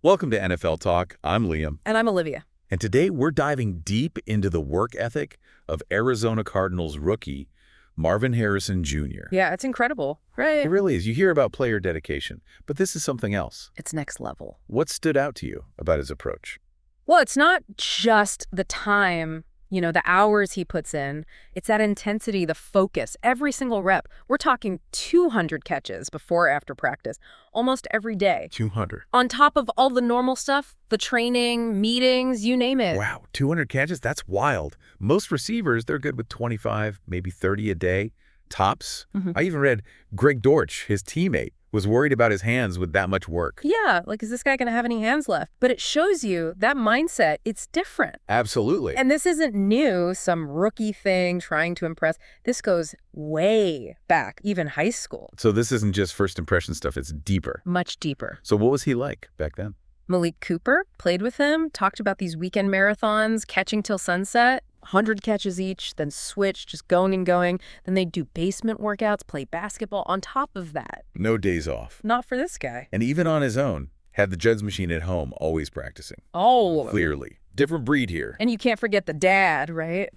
Welcome to NFL Talk. I'm Liam. And I'm Olivia. And today we're diving deep into the work ethic of Arizona Cardinals rookie Marvin Harrison Jr. Yeah, it's incredible, right? It really is. You hear about player dedication, but this is something else. It's next level. What stood out to you about his approach? Well, it's not just the time, the hours he puts in. It's that intensity, the focus, every single rep. We're talking 200 catches before after practice, almost every day. 200. On top of all the normal stuff, the training, meetings, you name it. Wow, 200 catches? That's wild. Most receivers, they're good with 25, maybe 30 a day, tops. I even read Greg Dortch, his teammate, was worried about his hands with that much work. Yeah, is this guy going to have any hands left? But it shows you that mindset, it's different. Absolutely. And this isn't new, some rookie thing trying to impress. This goes way back, even high school. So this isn't just first impression stuff, it's deeper. Much deeper. So what was he like back then? Malik Cooper played with him, talked about these weekend marathons, catching till sunset, 100 catches each, then switch, just going and going. Then they'd do basement workouts, play basketball on top of that. No days off. Not for this guy. And even on his own, had the jugs machine at home, always practicing. Oh. Clearly. Different breed here. And you can't forget the dad, right?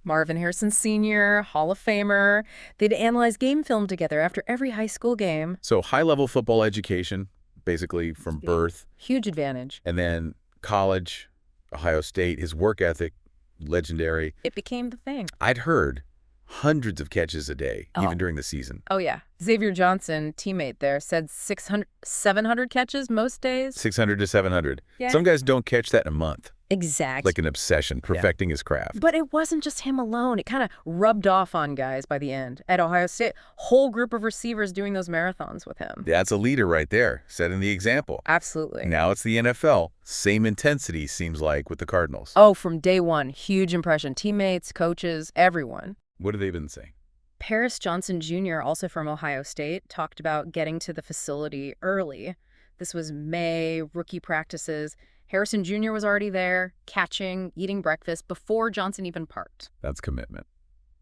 Marvin Harrison Jr., Hall of Famer. They'd analyze game film together after every high school game. So high-level football education, basically from birth. Huge advantage. And then college, Ohio State, his work ethic, legendary. It became the thing. I'd heard hundreds of catches a day, even during the season. Oh, yeah. Xavier Johnson, teammate there, said 700 catches most days. 600 to 700. Yeah. Some guys don't catch that in a month. Exactly. Like an obsession, perfecting his craft. But it wasn't just him alone. It kind of rubbed off on guys by the end. At Ohio State, whole group of receivers doing those marathons with him. That's a leader right there, setting the example. Absolutely. Now it's the NFL. Same intensity, seems like, with the Cardinals. Oh, from day one, huge impression. Teammates, coaches, everyone. What have they been saying? Paris Johnson Jr., also from Ohio State, talked about getting to the facility early. This was May, rookie practices. Harrison Jr. was already there, catching, eating breakfast before Johnson even parked. That's commitment.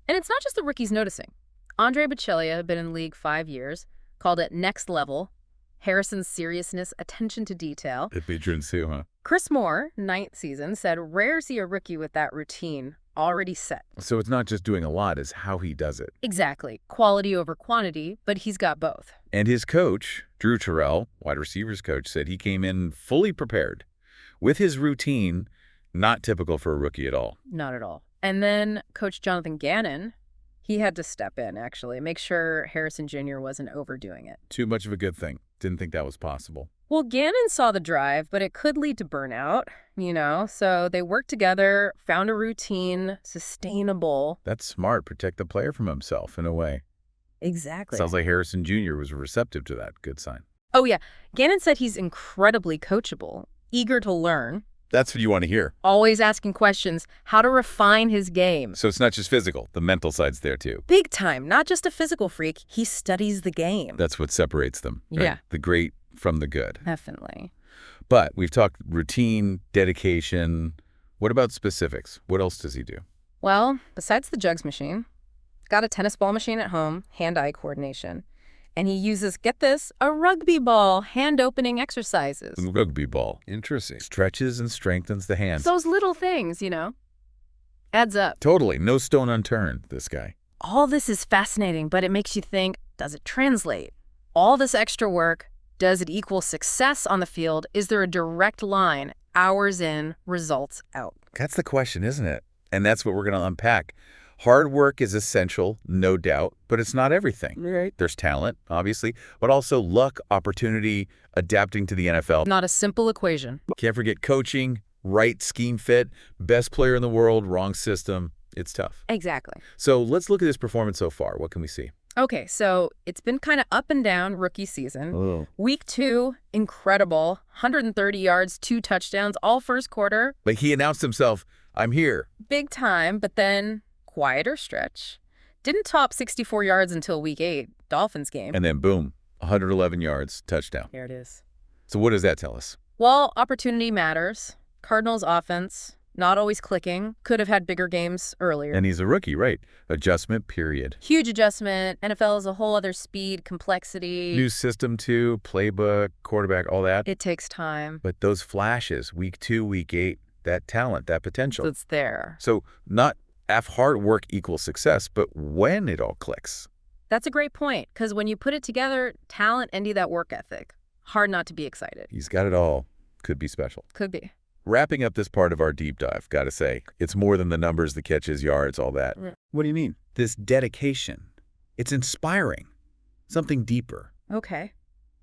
And it's not just the rookies noticing. Andre Baccellia had been in the league 5 years, called it next level. Harrison's seriousness, attention to detail. The veterans too, huh? Chris Moore, 9th season, said rare see a rookie with that routine already set. So it's not just doing a lot, it's how he does it. Exactly. Quality over quantity, but he's got both. And his coach, Drew Terrell, wide receivers coach, said he came in fully prepared. With his routine, not typical for a rookie at all. Not at all. And then Coach Jonathan Gannon, he had to step in, actually, make sure Harrison Jr. wasn't overdoing it. Too much of a good thing. Didn't think that was possible. Well, Gannon saw the drive, but it could lead to burnout, so they worked together, found a routine, sustainable. That's smart. Protect the player from himself, in a way. Exactly. Sounds like Harrison Jr. was receptive to that. Good sign. Oh, yeah. Gannon said he's incredibly coachable, eager to learn. That's what you want to hear. Always asking questions, how to refine his game. So it's not just physical. The mental side's there, too. Big time. Not just a physical freak. He studies the game. That's what separates them. Right? Yeah. The great from the good. Definitely. But we've talked routine, dedication. What about specifics? What else does he do? Well, besides the jugs machine, got a tennis ball machine at home, hand-eye coordination. And he uses, get this, a rugby ball, hand-opening exercises. Rugby ball. Interesting. Stretches and strengthens the hands. Those little things, adds up. Totally. No stone unturned, this guy. All this is fascinating, but it makes you think, does it translate? All this extra work, does it equal success on the field? Is there a direct line, hours in, results out? That's the question, isn't it? And that's what we're going to unpack. Hard work is essential, no doubt, but it's not everything. Right. There's talent, obviously, but also luck, opportunity, adapting to the NFL. Not a simple equation. Can't forget coaching, right scheme fit, best player in the world, wrong system. It's tough. Exactly. So let's look at his performance so far. What can we see? Okay, so it's been kind of up and down rookie season. Oh. Week 2, incredible. 130 yards, 2 touchdowns, all first quarter. But he announced himself, I'm here. Big time, but then quieter stretch. Didn't top 64 yards until week 8, Dolphins game. And then boom, 111 yards, touchdown. Here it is. So what does that tell us? Well, opportunity matters. Cardinals offense, Not always clicking. Could have had bigger games earlier. And he's a rookie, right? Adjustment period. Huge adjustment. NFL is a whole other speed, complexity. New system too, playbook, quarterback, all that. It takes time. But those flashes, week 2, week 8, that talent, that potential. It's there. So not if hard work equals success, but when it all clicks. That's a great point, because when you put it together, talent and that work ethic, hard not to be excited. He's got it all. Could be special. Could be. Wrapping up this part of our deep dive, gotta say, it's more than the numbers, the catches, yards, all that. What do you mean? This dedication. It's inspiring. Something deeper. Okay.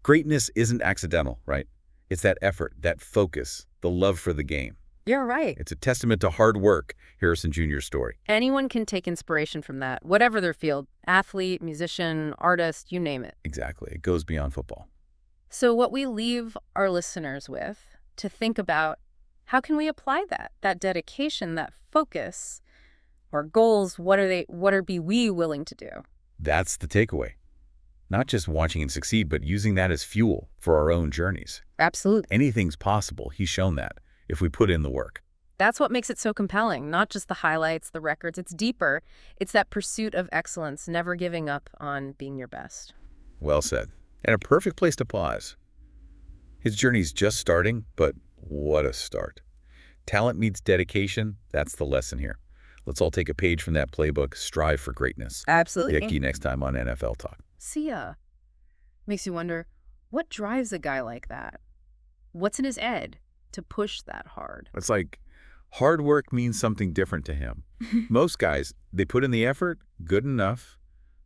Greatness isn't accidental, right? It's that effort, that focus, the love for the game. You're right. It's a testament to hard work, Harrison Jr.'s story. Anyone can take inspiration from that, whatever their field. Athlete, musician, artist, you name it. Exactly. It goes beyond football. So what we leave our listeners with to think about, how can we apply that dedication, that focus, our goals, what are we willing to do? That's the takeaway. Not just watching him succeed, but using that as fuel for our own journeys. Absolutely. Anything's possible. He's shown that if we put in the work. That's what makes it so compelling, not just the highlights, the records. It's deeper. It's that pursuit of excellence, never giving up on being your best. Well said. And a perfect place to pause. His journey's just starting, but what a start. Talent meets dedication. That's the lesson here. Let's all take a page from that playbook, strive for greatness. Absolutely. Vicky, next time on NFL Talk. See ya. Makes you wonder, what drives a guy like that? What's in his head to push that hard? It's like hard work means something different to him. Most guys, they put in the effort, good enough,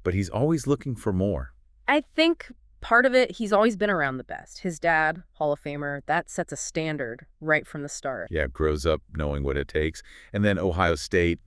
but he's always looking for more. I think part of it, he's always been around the best. His dad, Hall of Famer, that sets a standard right from the start. Yeah, grows up knowing what it takes. And then Ohio State,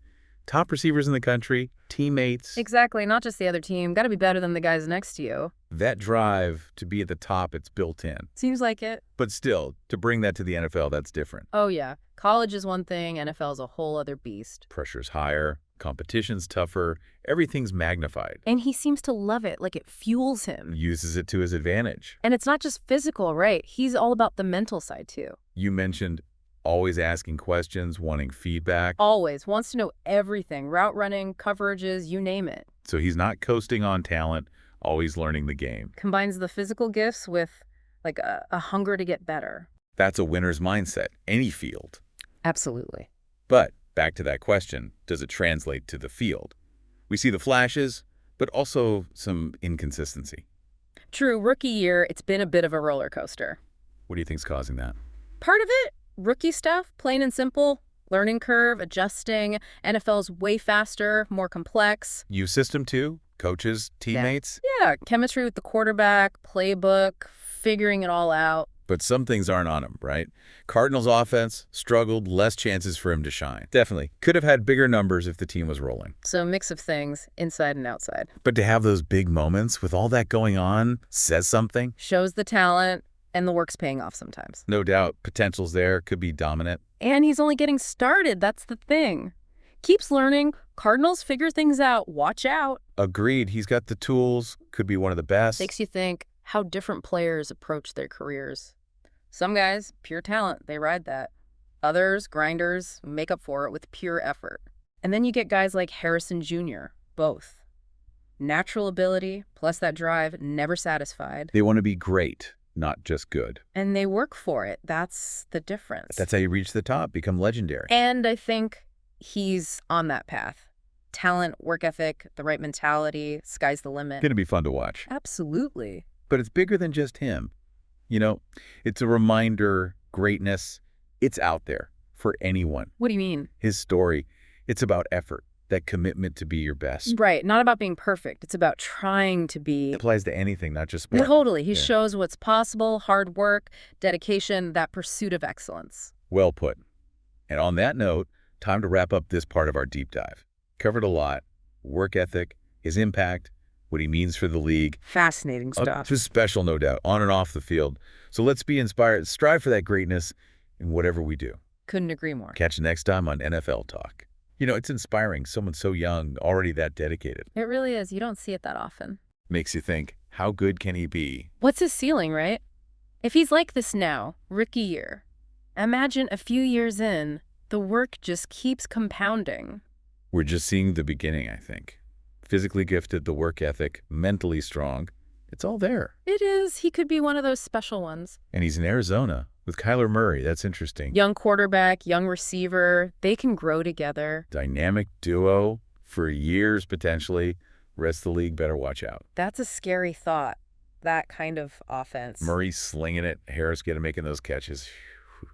top receivers in the country, teammates. Exactly, not just the other team. Got to be better than the guys next to you. That drive to be at the top, it's built in. Seems like it. But still, to bring that to the NFL, that's different. Oh, yeah. College is one thing, NFL is a whole other beast. Pressure's higher, competition's tougher, everything's magnified. And he seems to love it, like it fuels him. Uses it to his advantage. And it's not just physical, right? He's all about the mental side, too. You mentioned always asking questions, wanting feedback. Always. Wants to know everything. Route running, coverages, you name it. So he's not coasting on talent, always learning the game. Combines the physical gifts with like a hunger to get better. That's a winner's mindset, any field. Absolutely. But back to that question, does it translate to the field? We see the flashes, but also some inconsistency. True, rookie year, it's been a bit of a roller coaster. What do you think's causing that? Part of it, rookie stuff, plain and simple. Learning curve, adjusting. NFL's way faster, more complex. You system too? Coaches, teammates? Yeah, chemistry with the quarterback, playbook, figuring it all out. But some things aren't on him, right? Cardinals offense struggled, less chances for him to shine. Definitely. Could have had bigger numbers if the team was rolling. So a mix of things, inside and outside. But to have those big moments with all that going on says something. Shows the talent, and the work's paying off sometimes. No doubt, potential's there, could be dominant. And he's only getting started, that's the thing. Keeps learning, Cardinals figure things out, watch out. Agreed, he's got the tools, could be one of the best. Makes you think how different players approach their careers. Some guys, pure talent, they ride that. Others, grinders, make up for it with pure effort. And then you get guys like Harrison Jr., both. Natural ability, plus that drive, never satisfied. They want to be great, not just good. And they work for it. That's the difference. That's how you reach the top, become legendary. And I think he's on that path. Talent, work ethic, the right mentality, sky's the limit. Going to be fun to watch. Absolutely. But it's bigger than just him. You know, it's a reminder, greatness, it's out there for anyone. What do you mean? His story, it's about effort, that commitment to be your best. Right, not about being perfect. It's about trying to be. It applies to anything, not just sport. Totally. He shows what's possible, hard work, dedication, that pursuit of excellence. Well put. And on that note, time to wrap up this part of our deep dive. Covered a lot, work ethic, his impact, what he means for the league. Fascinating stuff. Just special, no doubt, on and off the field. So let's be inspired, strive for that greatness in whatever we do. Couldn't agree more. Catch you next time on NFL Talk. You know, it's inspiring, someone so young, already that dedicated. It really is. You don't see it that often. Makes you think, how good can he be? What's his ceiling, right? If he's like this now, rookie year, imagine a few years in, The work just keeps compounding. We're just seeing the beginning, I think. Physically gifted, the work ethic, mentally strong. It's all there. It is. He could be one of those special ones. And he's in Arizona with Kyler Murray. That's interesting. Young quarterback, young receiver. They can grow together. Dynamic duo for years, potentially. Rest of the league better watch out. That's a scary thought, that kind of offense. Murray slinging it, Harris making those catches.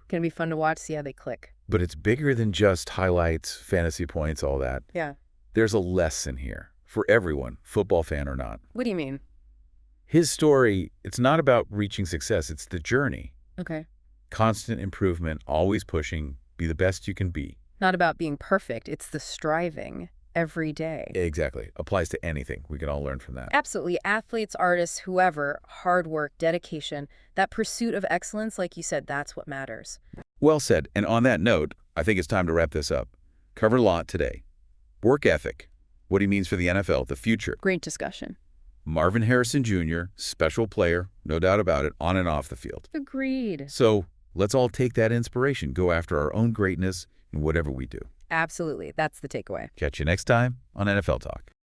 Gonna be fun to watch, see how they click. But it's bigger than just highlights, fantasy points, all that. Yeah. There's a lesson here for everyone, football fan or not. What do you mean? His story, it's not about reaching success, it's the journey. Okay. Constant improvement, always pushing, be the best you can be. Not about being perfect, it's the striving every day. Exactly. Applies to anything. We can all learn from that. Absolutely. Athletes, artists, whoever, hard work, dedication, that pursuit of excellence, like you said, that's what matters. Well said. And on that note, I think it's time to wrap this up. Covered a lot today. Work ethic, what he means for the NFL, the future. Great discussion. Marvin Harrison Jr., special player, no doubt about it, on and off the field. Agreed. So let's all take that inspiration, go after our own greatness in whatever we do. Absolutely. That's the takeaway. Catch you next time on NFL Talk.